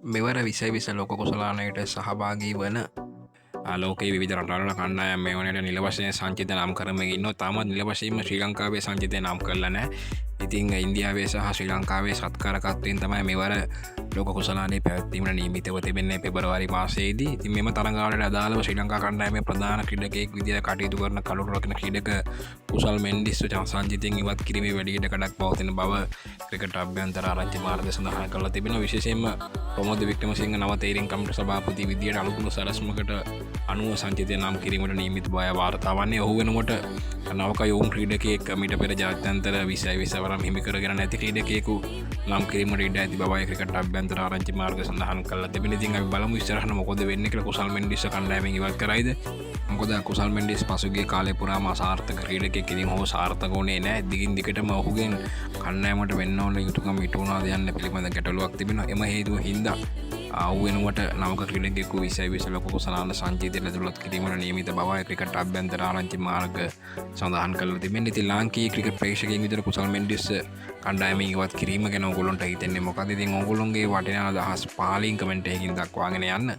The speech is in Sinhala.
මෙවර විසවිස ලොක කුසලානයට සහභාගී වන ලෝක විධ රටල කණ්ඩාය මේවනට නිල වශය සංචිත නම් කරමගන්න තමත් නිල වශීම ශ්‍රී ලංකාවේ සංචිතය නම් කරලන ඉතිං ඉන්දියාවේ සහ ශ්‍රී ලංකාවේ සත්කාරකත්වයෙන් තමයි මෙවර ලෝක කුසලානේ පැත්වීමට නීමිතව තිබෙන්නේ පෙබරවාරි මාසේදී ඉතින් මෙම තරඟාවට අදාළව ශ්‍රී ලංකා කණ්ඩායමේ ප්‍රධාන ක්‍රීඩකයෙක් විදිහට කටයුතු කරන කළුරු රකින ක්‍රීඩක කුසල් මෙන්ඩිස් සංචිතයෙන් ඉවත් කිරීමේ වැඩියට කඩක් පවතින බව ක්‍රිකට් අභ්‍යන්තර ආරංචි මාර්ග සඳහන් කරලා තිබෙනවා. විශේෂයෙන්ම ප්‍රමෝද වික්‍රමසිංහ නව තේරීම් කමිටු සභාපති විදිහට අලුත්ම සැලැස්මකට අනුව සංචිතය නම් කිරීමට නියමිත බව වාර්තා වන්නේ. ඔහු වෙනකොට නවක යොවුන් ක්‍රීඩකයෙක් මීට පෙර ජාත්‍යන්තර 20 වරම් හිමි කරගෙන නැති ක්‍රීඩකයෙකු නම් කිරීමට ඉඩ ඇති බවයි ක්‍රිකට් අභ්‍යන්තර ආරංචි මාර්ග සඳහන් කරලා තිබෙනවා. ඉතින් අපි බලමු ඉස්සරහට මොකද වෙන්නේ කියලා. කුසල් මෙන්ඩිස් කණ්ඩායමෙන් ඉවත් කරයිද? මොකද කුසල් මෙන්ඩිස් පසුගිය කාලේ පුරාම අසාර්ථක ක්‍රීඩකයෙක් ඉතින් ඔහු සාර්ථක වුණේ නැහැ. දිගින් දිගටම ඔහුගෙන් කණ්ඩායමට වෙන්න ඕන යුතුකම් ඉටු වුණාද යන්න පිළිබඳ ගැටලුවක් තිබෙනවා. එම හේතුව හින්දා ආව වෙනුවට නවක ක්‍රීඩකයෙකු 20 ලොක කුසලාන සංචිතයට ඇතුළත් කිරීමට නියමිත බවයි ක්‍රිකට් අභ්‍යන්තර ආරංචි මාර්ග සඳහන් කරලා තිබෙනවා. ඉතින් ලාංකීය ක්‍රිකට් ප්‍රේක්ෂකයන් විදිහට කුසල් මෙන්ඩිස් කණ්ඩායමෙන් ඉවත් කිරීම ගැන ඔයගොල්ලන්ට හිතෙන්නේ මොකද? ඉතින් ඔයගොල්ලන්ගේ වටිනා අදහස් පාලින් කමෙන්ට් එකකින් දක්වාගෙන යන්න.